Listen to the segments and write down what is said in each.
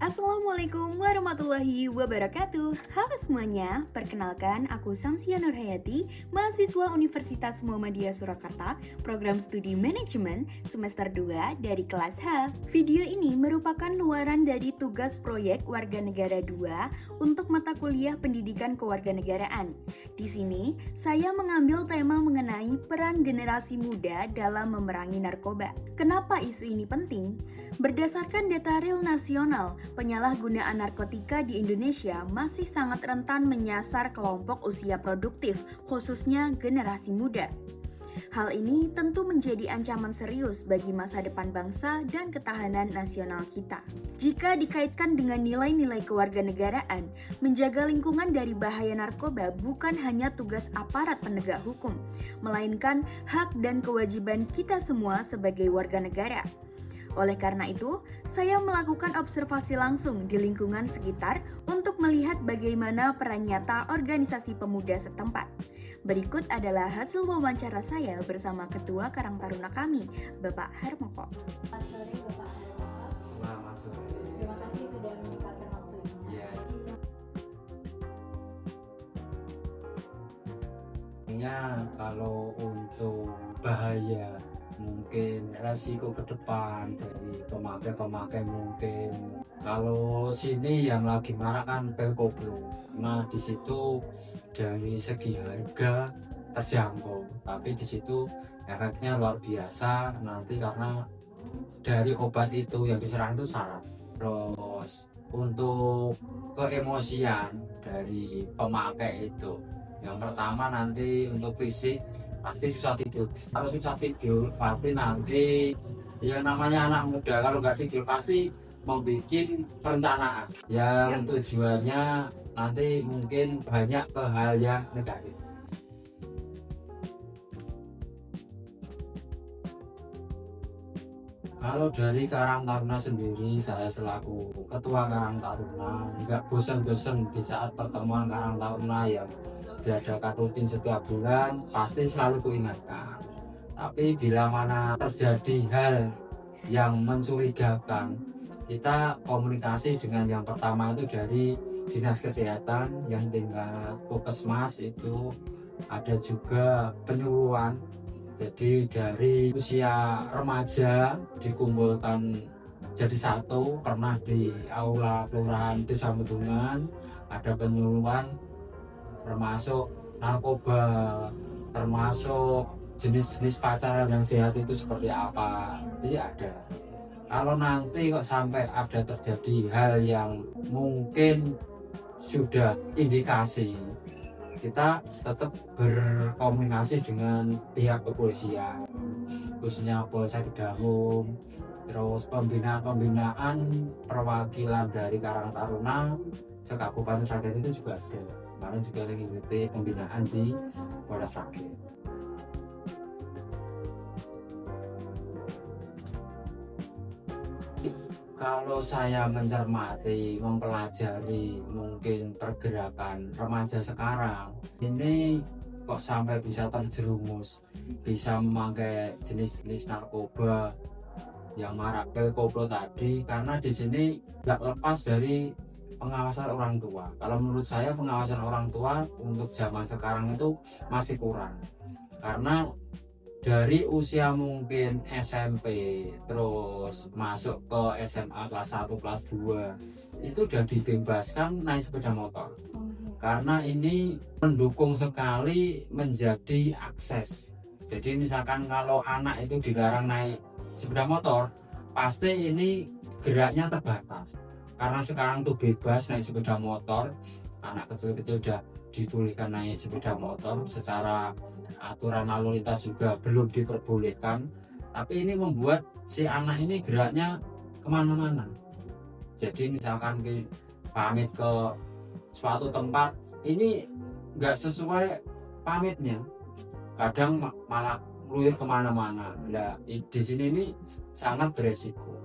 Assalamualaikum warahmatullahi wabarakatuh. Halo semuanya, perkenalkan aku Samsia Nurhayati, mahasiswa Universitas Muhammadiyah Surakarta, program studi manajemen semester 2 dari kelas H. Video ini merupakan luaran dari tugas proyek Warganegara 2 untuk mata kuliah Pendidikan Kewarganegaraan. Di sini, saya mengambil tema mengenai peran generasi muda dalam memerangi narkoba. Kenapa isu ini penting? Berdasarkan data real nasional, penyalahgunaan narkotika di Indonesia masih sangat rentan menyasar kelompok usia produktif, khususnya generasi muda. Hal ini tentu menjadi ancaman serius bagi masa depan bangsa dan ketahanan nasional kita. Jika dikaitkan dengan nilai-nilai kewarganegaraan, menjaga lingkungan dari bahaya narkoba bukan hanya tugas aparat penegak hukum, melainkan hak dan kewajiban kita semua sebagai warga negara. Oleh karena itu, saya melakukan observasi langsung di lingkungan sekitar untuk melihat bagaimana peran nyata organisasi pemuda setempat. Berikut adalah hasil wawancara saya bersama Ketua Karang Taruna kami, Bapak Harmoko. Selamat sore Bapak Harmoko. Selamat sore. Terima kasih sudah menyempatkan waktunya. Ya, kalau untuk bahaya mungkin resiko ke depan dari pemakai mungkin kalau sini yang lagi marah kan pil koplo. Nah di situ dari segi harga terjangkau, tapi di situ efeknya luar biasa nanti karena dari obat itu yang diserang itu saraf. Terus untuk keemosian dari pemakai itu, yang pertama nanti untuk fisik pasti susah tidur. Kalau susah tidur pasti nanti yang namanya anak muda kalau nggak tidur pasti membuat perencanaan yang tujuannya nanti mungkin banyak ke hal yang negatif. Kalau dari Karang Taruna sendiri, saya selaku Ketua Karang Taruna nggak bosan-bosan di saat pertemuan Karang Taruna yang diadakan rutin setiap bulan, pasti selalu kuingatkan. Tapi bila mana terjadi hal yang mencurigakan, kita komunikasi dengan yang pertama itu dari Dinas Kesehatan yang tingkat Puskesmas itu ada juga penyuluhan. Jadi dari usia remaja dikumpulkan jadi satu, pernah di aula kelurahan Desa Mendungan ada penyuluhan termasuk narkoba, termasuk jenis-jenis pacaran yang sehat itu seperti apa, jadi ada. Kalau nanti kok sampai ada terjadi hal yang mungkin sudah indikasi, kita tetap berkomunikasi dengan pihak kepolisian, khususnya Polsek Kedaung, terus pembinaan perwakilan dari Karang Taruna se-Kabupaten Sragen itu juga ada. Kemarin juga lagi mengikuti pembinaan di Polres Sragen. Kalau saya mencermati, mempelajari mungkin pergerakan remaja sekarang, ini kok sampai bisa terjerumus, bisa memakai jenis-jenis narkoba yang marak pil koplo tadi, karena di sini nggak lepas dari pengawasan orang tua. Kalau menurut saya pengawasan orang tua untuk zaman sekarang itu masih kurang, karena dari usia mungkin SMP terus masuk ke SMA kelas 1, kelas 2 itu udah dibebaskan naik sepeda motor, karena ini mendukung sekali menjadi akses. Jadi misalkan kalau anak itu dilarang naik sepeda motor, pasti ini geraknya terbatas. Karena sekarang tuh bebas naik sepeda motor, anak kecil-kecil udah dibolehkan naik sepeda motor, secara aturan lalu lintas juga belum diperbolehkan. Tapi ini membuat si anak ini geraknya kemana-mana. Jadi misalkan pamit ke suatu tempat, ini nggak sesuai pamitnya, kadang malah luyur kemana-mana. Nah, di sini ini sangat beresiko.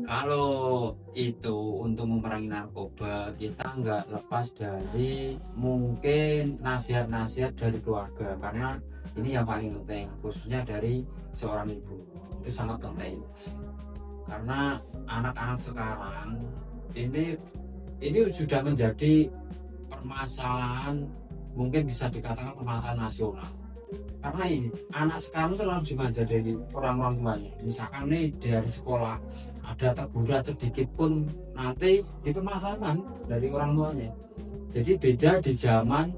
Kalau itu untuk memerangi narkoba, kita nggak lepas dari mungkin nasihat-nasihat dari keluarga, karena Ini yang paling penting, khususnya dari seorang ibu. Itu sangat penting. Karena anak-anak sekarang ini sudah menjadi permasalahan, mungkin bisa dikatakan permasalahan nasional. Karena ini anak sekarang itu harus dimanja dari orang-orang tuanya. Misalkan nih dari sekolah ada teguran sedikit pun nanti dipermasalahkan dari orang tuanya. Jadi beda di zaman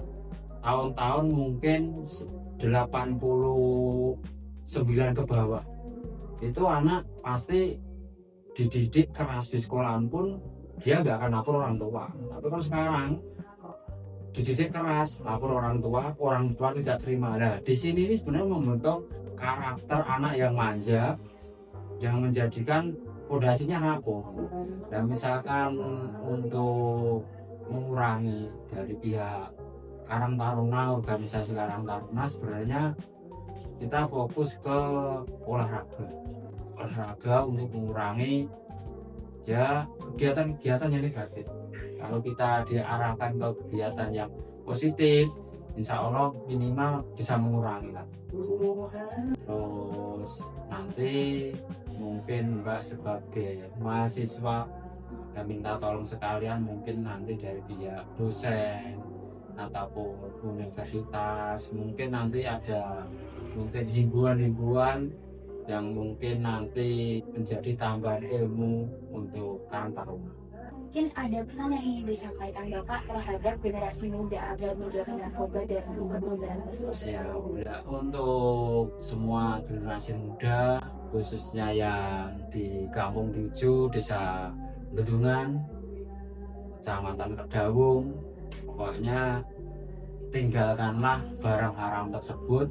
tahun-tahun mungkin 89 ke bawah, itu anak pasti dididik keras di sekolahan pun dia nggak akan lapor orang tua. Tapi kalau sekarang dididik keras, lapor orang tua tidak terima. Nah, di sini ini sebenarnya membentuk karakter anak yang manja, yang menjadikan fondasinya rapuh. Dan misalkan untuk mengurangi dari pihak Karang Taruna, organisasi Karang Taruna, sebenarnya kita fokus ke olahraga untuk mengurangi ya kegiatan-kegiatan yang negatif. Kalau kita diarahkan ke kegiatan yang positif, insya Allah minimal bisa mengurangi lah. Terus nanti mungkin Mbak sebagai mahasiswa dan minta tolong sekalian mungkin nanti dari pihak dosen ataupun universitas, mungkin nanti ada mungkin himbauan-himbauan yang mungkin nanti menjadi tambahan ilmu untuk Karang Taruna. Mungkin ada pesan yang ingin disampaikan Bapak terhadap generasi muda agar menjaga narkoba dan memberantas Ya, untuk semua generasi muda, khususnya yang di Kampung Tujuh, Desa Bendungan, Kecamatan Kedawung, pokoknya tinggalkanlah barang haram tersebut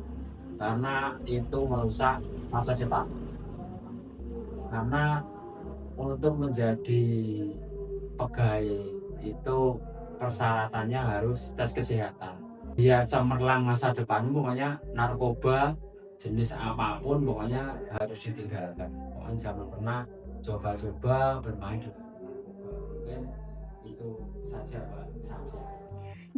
karena itu merusak masa depan. Karena untuk menjadi pegawai itu persyaratannya harus tes kesehatan. Dia cemerlang masa depan, pokoknya narkoba jenis apapun pokoknya harus ditinggalkan. Pokoknya jangan pernah coba-coba bermain dengan narkoba. Mungkin itu saja Pak Samsia.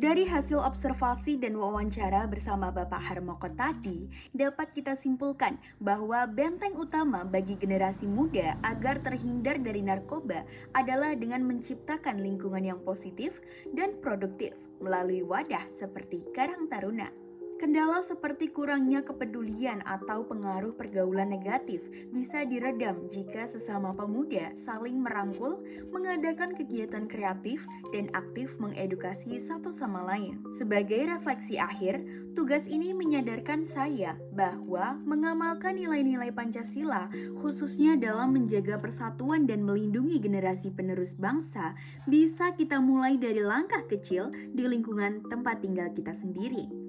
Dari hasil observasi dan wawancara bersama Bapak Harmoko tadi, dapat kita simpulkan bahwa benteng utama bagi generasi muda agar terhindar dari narkoba adalah dengan menciptakan lingkungan yang positif dan produktif melalui wadah seperti Karang Taruna. Kendala seperti kurangnya kepedulian atau pengaruh pergaulan negatif bisa diredam jika sesama pemuda saling merangkul, mengadakan kegiatan kreatif, dan aktif mengedukasi satu sama lain. Sebagai refleksi akhir, tugas ini menyadarkan saya bahwa mengamalkan nilai-nilai Pancasila, khususnya dalam menjaga persatuan dan melindungi generasi penerus bangsa, bisa kita mulai dari langkah kecil di lingkungan tempat tinggal kita sendiri.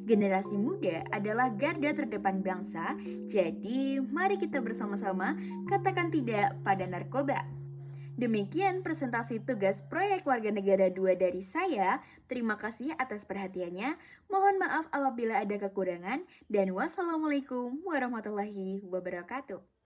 Generasi muda adalah garda terdepan bangsa, jadi mari kita bersama-sama katakan tidak pada narkoba. Demikian presentasi tugas proyek Warga Negara 2 dari saya. Terima kasih atas perhatiannya. Mohon maaf apabila ada kekurangan, dan wassalamualaikum warahmatullahi wabarakatuh.